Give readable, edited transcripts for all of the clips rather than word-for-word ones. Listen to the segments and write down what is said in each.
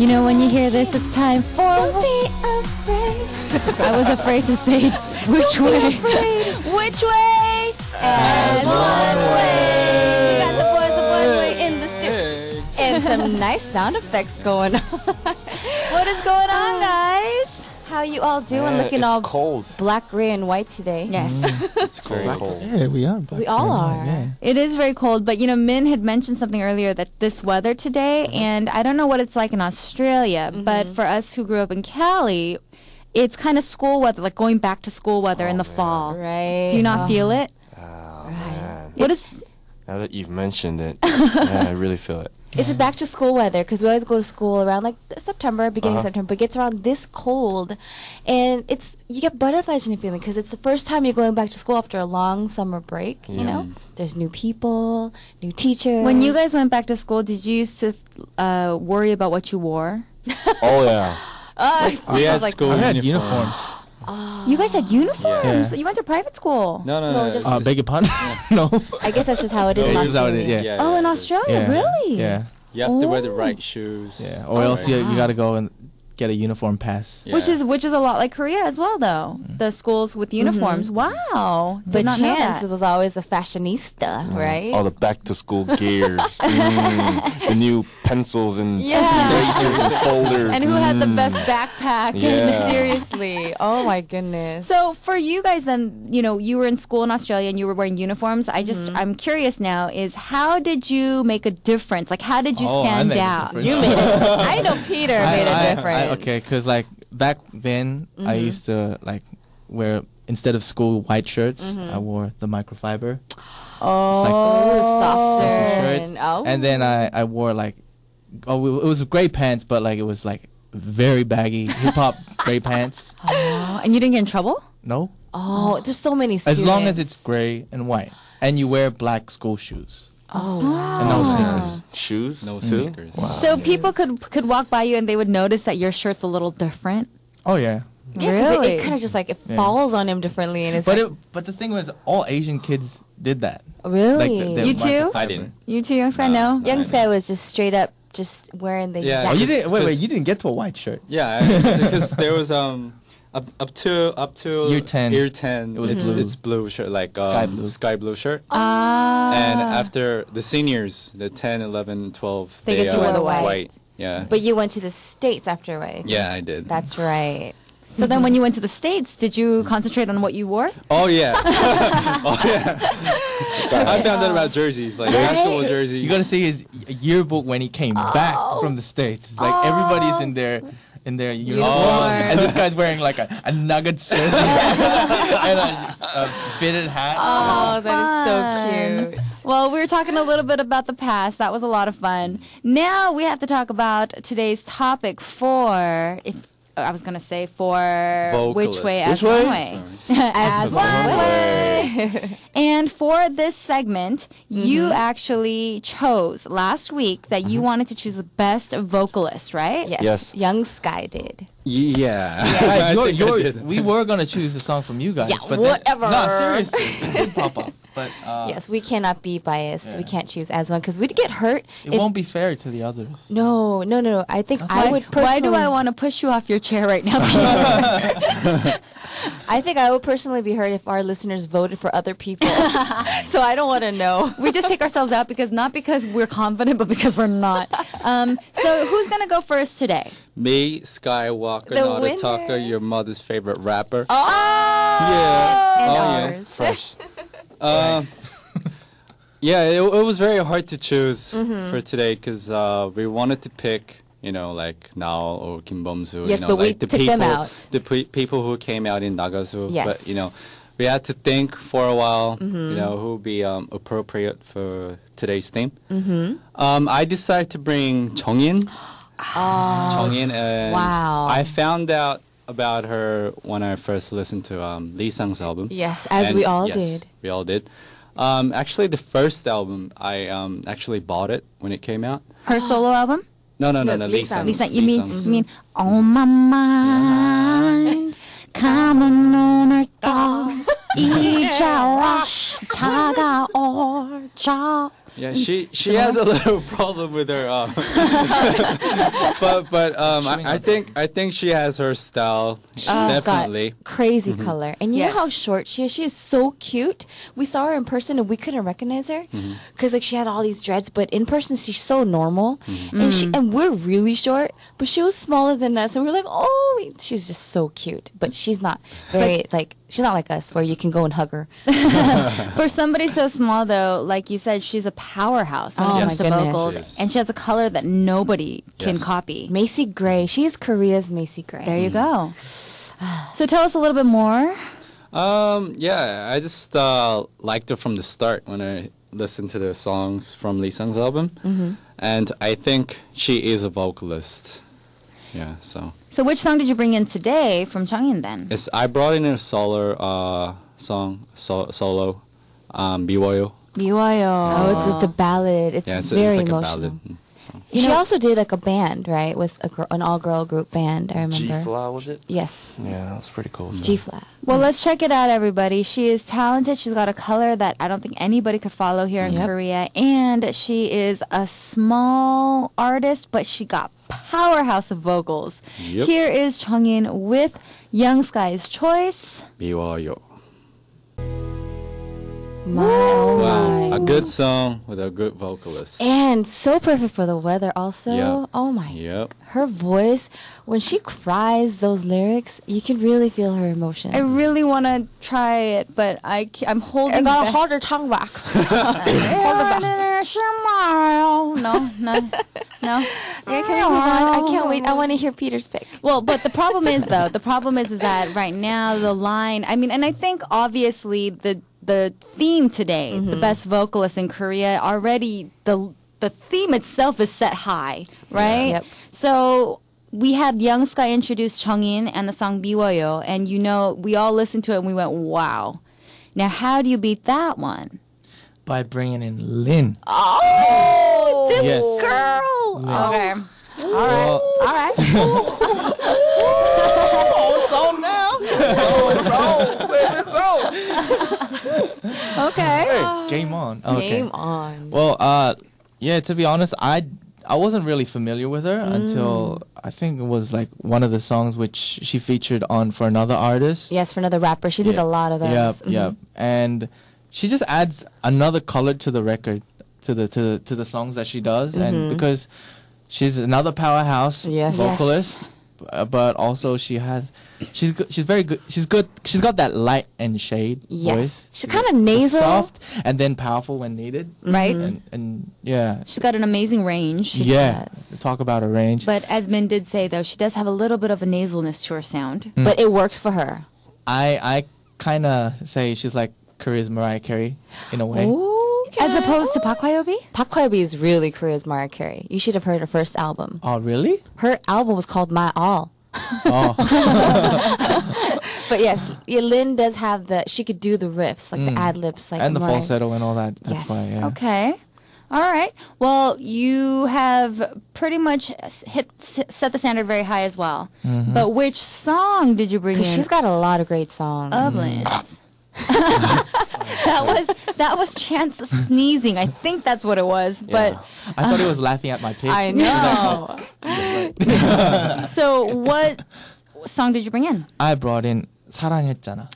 You know, when you hear this, it's time for... Don't be afraid. I was afraid to say which way. Which way? As one way. We got the boys of one way in the studio. And some nice sound effects going on. What is going on, guys? How you all doing? Looking it's all cold. black, gray, and white today. Yes. It's very cold. Yeah, we are. We all are. Yeah. It is very cold, but you know, Min had mentioned something earlier that this weather today, and I don't know what it's like in Australia, but for us who grew up in Cali, it's kind of school weather, like going back to school weather in the fall. Right. Do you not feel it? Oh, man. What is... Now that you've mentioned it, yeah, I really feel it. It's a back to school weather because we always go to school around like September, beginning of September, but it gets around this cold, and you get butterflies in your feeling because it's the first time you're going back to school after a long summer break. You know, there's new people, new teachers. When you guys went back to school, did you used to worry about what you wore? Oh, yeah. We had school I had uniforms. You guys had uniforms? Yeah. You went to private school? No. just- Beg your pardon? No. I guess that's just how it is in This is how it is, Australia. yeah. Oh, in Australia? Yeah. Really? Yeah. You have to wear the Oh. right shoes. Yeah. Or else you got to go and get a uniform pass. Yeah. Which is a lot like Korea as well, though. The schools with uniforms. Wow. Did But not know Chance that. was always a fashionista, right? All the back-to-school gear. The new pencils and erasers and folders. And who had the best backpack? Yeah. Seriously. Oh my goodness. So for you guys then, you know, you were in school in Australia and you were wearing uniforms. I'm curious now is how did you make a difference? Like how did you stand out? You made it. I know Peter made a difference. Okay, because like back then I used to like wear, instead of school white shirts, I wore the microfiber. Oh, softer. Shirt. Oh. And then I wore like, it was gray pants, but like it was like very baggy hip hop gray pants. Oh, and you didn't get in trouble? No, Oh, there's so many students. as long as it's gray and white, and you wear black school shoes Oh, and no sneakers. Shoes? No too? sneakers. So people could walk by you and they would notice that your shirt's a little different. Oh yeah. yeah, because Really? it kind of just like it Yeah. falls on him differently, and it's But like, but the thing was, all Asian kids did that. really. the You too? microfiber. I didn't. You too, young guy? No. Young Sky was just straight up just wearing the Yeah. Oh, exact. you didn't. Wait, Because- you didn't get to a white shirt. Yeah, because there was up to Year 10. Year 10, It was it's blue. it's blue shirt, like Sky blue. shirt. Ah. And after the seniors, the 10, 11, 12, They get to wear the white. Yeah. But you went to the States after, right? Yeah, I did. That's right. So then when you went to the States, did you concentrate on what you wore? Oh yeah. Oh yeah. I found out about jerseys, like basketball jerseys. You got to see his yearbook when he came back from the States. Like everybody's in their uniform, and this guy's wearing like a Nuggets jersey and a fitted hat. Oh, that is so Fun. cute. Well, we were talking a little bit about the past. That was a lot of fun. Now we have to talk about today's topic for which way as Which way? one way. As one way. And for this segment, you actually chose last week that you wanted to choose the best vocalist, right? Yes. Yes. Young Sky did. Yeah. Guys, I think I did. we were gonna choose a song from you guys, Yeah, but whatever. No, seriously, it did pop up. But Yes, we cannot be biased. Yeah. We can't choose as one because we'd get hurt. it won't be fair to the others. No. I think I would personally. Why do I want to push you off your chair right now, Peter? I think I would personally be hurt if our listeners voted for other people. So I don't want to know. We just take ourselves out not because we're confident, but because we're not. So who's going to go first today? Me, Skywalker, The Nada winner. Tucker, your mother's favorite rapper. Oh, Yeah. and Oh, yeah. ours. Fresh. Yeah, it was very hard to choose for today because we wanted to pick, like Nao or Kim Bum-soo. Yes, you know, but we like the took people, them out. The people who came out in Nagasu. Yes. But, we had to think for a while, who would be appropriate for today's theme. I decided to bring Jongin. Jongin. And Wow. I found out about her when I first listened to Lee Sang's album. Yes, as And we all yes, did. We all did. Actually, the first album, I actually bought it when it came out. Her solo album? No, Lee Lee Sang. Sang. Lisa, you mean on my mind 가문 눈을 떠 이제 다가오죠. Yeah, she has a little problem with her. I think she has her style. Definitely. Got crazy color. And you know how short she is? She is so cute. We saw her in person and we couldn't recognize her because like she had all these dreads, but in person she's so normal. And we're really short, but she was smaller than us and we're like, oh, she's just so cute. But she's not very she's not like us where you can go and hug her. For somebody so small, though, like you said, she's a powerhouse when it comes to vocals. Yes. And she has a color that nobody can copy. Macy Gray. She's Korea's Macy Gray. There you go. So tell us a little bit more. Yeah, I just liked her from the start when I listened to the songs from Lee Sung's album. And I think she is a vocalist. Yeah, so. So which song did you bring in today from Changin then? I brought in a solo song, solo, 미워요. 미워요. Oh, it's a ballad. It's very like emotional. a ballad song. She also did like a band, right? With an all-girl group band, I remember. G-Fla, was it? Yes. Yeah, that was pretty cool. G-Flat. Well, let's check it out, everybody. She is talented. She's got a color that I don't think anybody could follow here in Korea. And she is a small artist, but she got powerhouse of vocals. Yep. Here is Chungin with Young Sky's Choice. 미워요. My. A good song with a good vocalist. And so perfect for the weather also. Yep. Oh my. Yep. Her voice, when she cries those lyrics, you can really feel her emotion. I really want to try it, but I'm holding I got back. a harder tongue back. No. Okay, can we move on? I can't wait. I want to hear Peter's pick. Well, but the problem is that right now the line, I mean, and I think obviously the theme today, the best vocalist in Korea, already the theme itself is set high, right? Yep. So we had Young Sky introduce Chungin and the song 미워요, and we all listened to it and we went, wow. Now, how do you beat that one? By bringing in Lin. Oh, this Yes. girl. Lin. Okay. All right. Well, All right. Oh, it's on now. Okay. Hey, game on. Okay. Game on. Well, yeah, to be honest, I wasn't really familiar with her until I think it was like one of the songs which she featured on for another artist. Yes, for another rapper. She did a lot of those. Yep. And she just adds another color to the record, to the songs that she does, and because she's another powerhouse vocalist, but also she's very good. She's got that light and shade voice. She's kind of nasal, soft, and then powerful when needed. Right. And yeah. She's got an amazing range. She Yeah. does. Talk about a range. But as Min did say, though, she does have a little bit of a nasalness to her sound. but it works for her. I kind of say she's like Korea's Mariah Carey in a way. As opposed to Park Hyo-bi? Park Hyo-bi is really Korea's Mariah Carey. You should have heard her first album. Oh, really? Her album was called My All. Oh. But yes, Lin does have she could do the riffs, like the ad libs, like And the Mariah. falsetto and all that. That's Yes. why, yeah. Okay. All right. Well, you have pretty much set the standard very high as well. But which song did you bring in? Because she's got a lot of great songs. of Lin's? That was Chance sneezing. I think that's what it was. But I thought he was laughing at my pitch. I know. so what song did you bring in? I brought in 사랑했잖아.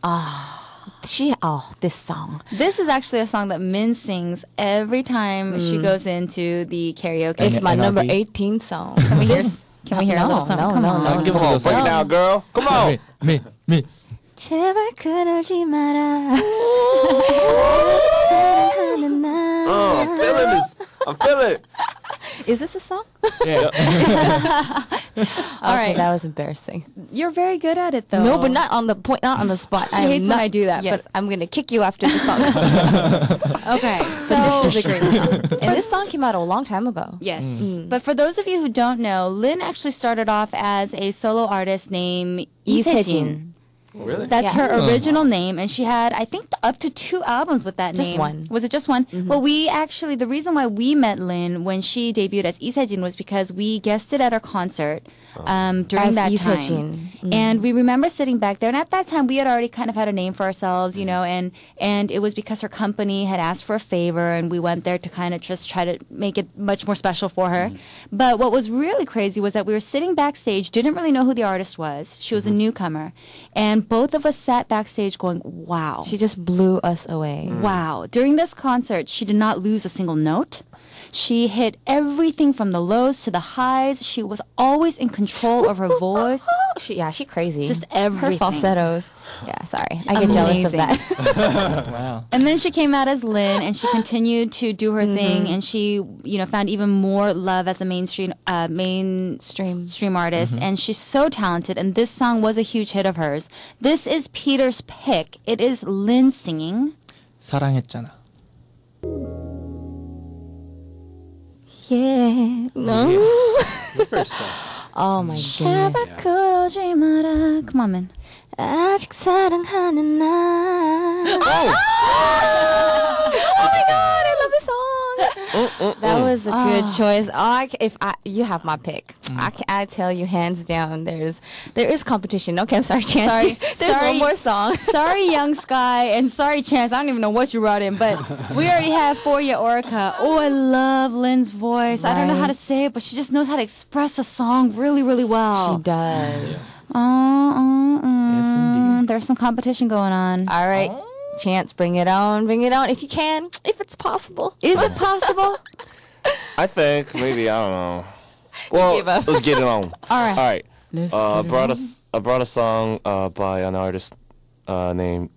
This song. This is actually a song that Min sings every time she goes into the karaoke. It's my NRB. number 18 song. Can we hear a little something? No, Come no, on. no. Give us a Come on, little break it song. down, girl. Come on. Me. 제발 그러지 마라. I'm feeling this. I'm feeling it. Is this a song? Yeah. All right. That was embarrassing. You're very good at it, though. No, but not on the point, not on the spot. She hates when I do that, Yes, but- I'm going to kick you after the song. Okay, so So this is a great song. And this song came out a long time ago. Yes. But for those of you who don't know, Lin actually started off as a solo artist named Lee Lee Se-jin. Se-jin. Really? That's Yeah. her original name, and she had, I think, up to 2 albums with that Just name. one. Was it just one? Well, the reason why we met Lin when she debuted as Lee Se-jin was because we guested at her concert during As that Lee time. Se-jin. And we remember sitting back there, and at that time we had already kind of had a name for ourselves, you know, and it was because her company had asked for a favor, and we went there to kind of just try to make it much more special for her. But what was really crazy was that we were sitting backstage, didn't really know who the artist was. She was a newcomer. And both of us sat backstage going, wow. She just blew us away. Wow. During this concert, she did not lose a single note. She hit everything from the lows to the highs. She was always in control of her voice. She crazy. Just everything. Her falsettos. Yeah, sorry. I get jealous of Amazing. that. Wow. And then she came out as Lin, and she continued to do her thing, and she, found even more love as a mainstream artist. And she's so talented. And this song was a huge hit of hers. This is Peter's pick. It is Lin singing. 사랑했잖아. Yeah. No. You're very soft. Oh my god. 제발 그러지 마라. Come on, man. 아직 사랑하는 날. Oh. Oh my god, I love this song. That was a good choice. You have my pick. I tell you hands down, there is competition. Okay, I'm sorry, Chance. Sorry. There's Sorry. one more song. Sorry, Young Sky, and sorry, Chance. I don't even know what you brought in, but we already have For Ya Orca. Oh, I love Lynn's voice. I don't know how to Right. say it, but she just knows how to express a song really, really well. She does. There's some competition going on. All right, Chance, bring it on. Bring it on if you can, if it's possible. Is it possible? I think maybe, I don't know. Well, Give up. let's get it on. All right. All right. Let's I brought a song by an artist named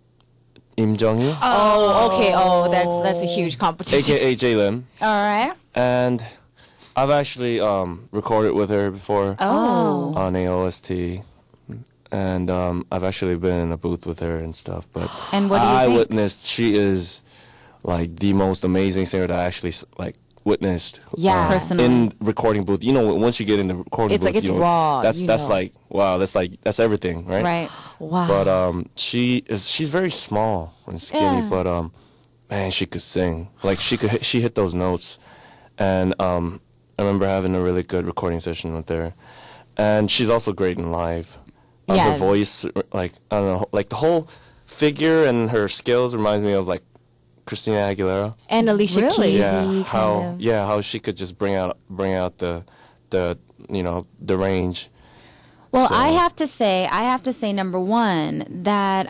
Im Jung-hee, Oh, okay. Oh, that's a huge competition. aka J Lim, All right. and I've actually recorded with her before Oh. on AOST, and I've actually been in a booth with her and stuff. But And what do you I think? witnessed she is like the most amazing singer that I actually witnessed. Yeah. Personally. in recording booth. You know, once you get in the recording It's booth, like it's you know, raw, That's you that's know. like wow. That's everything, right? Right. Wow. But she's very small and skinny, Yeah. but man, she could sing. Like she hit those notes, and I remember having a really good recording session with her, and she's also great in live. Yeah. Her voice, like I don't know, like the whole figure and her skills reminds me of like Christina Aguilera. And Alicia Really? Keys. How she could just bring out the the range. Well, So- I have to say, number one, that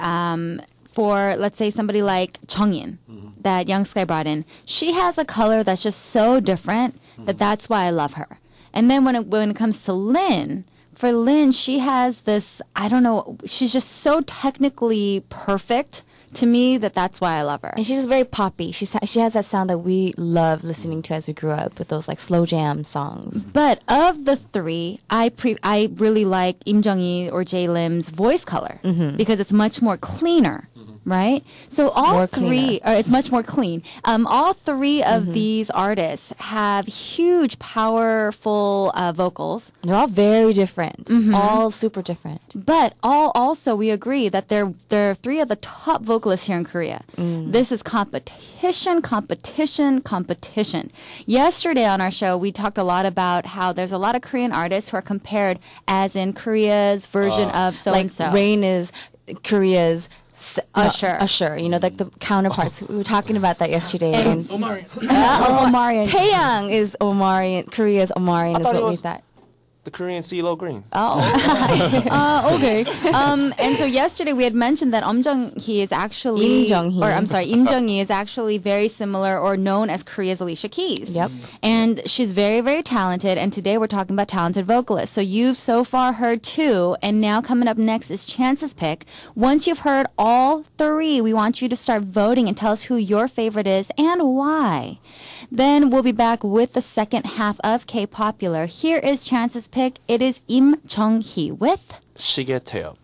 for, let's say, somebody like Chungin, that Young Sky brought in, she has a color that's just so different that's why I love her. And then when it comes to Lin, for Lin, she has this, I don't know, she's just so technically perfect to me that's why I love her. And she's just very poppy. She has that sound that we love listening to as we grew up with those like slow jam songs. But of the three, I really like Im Jung-hee or J Lim's voice color because it's much more cleaner, right? So all More three, cleaner. or it's much more clean. All three of these artists have huge, powerful vocals. They're all very different. All super different. But also we agree that they're three of the top vocalists here in Korea. This is competition. Yesterday on our show, we talked a lot about how there's a lot of Korean artists who are compared as in Korea's version of so-and-so. Like Rain is Korea's Usher. Usher, you know, like the counterparts. We were talking about that yesterday. And Omarion. Taeyang is Omarion, Korea's Omarion is thought what it we was- thought. The Korean CeeLo Green. Okay. And so yesterday we had mentioned that Im Jung-hee is actually... Im Jung-hee. Or I'm sorry, Im Jung-hee is actually very similar or known as Korea's Alicia Keys. Yep. And she's very, very talented. And today we're talking about talented vocalists. So you've so far heard two. And now coming up next is Chance's pick. Once you've heard all three, we want you to start voting and tell us who your favorite is and why. Then we'll be back with the second half of K-Popular. Here is Chance's pick. It is Im Jung-hee with... 시계 태엽.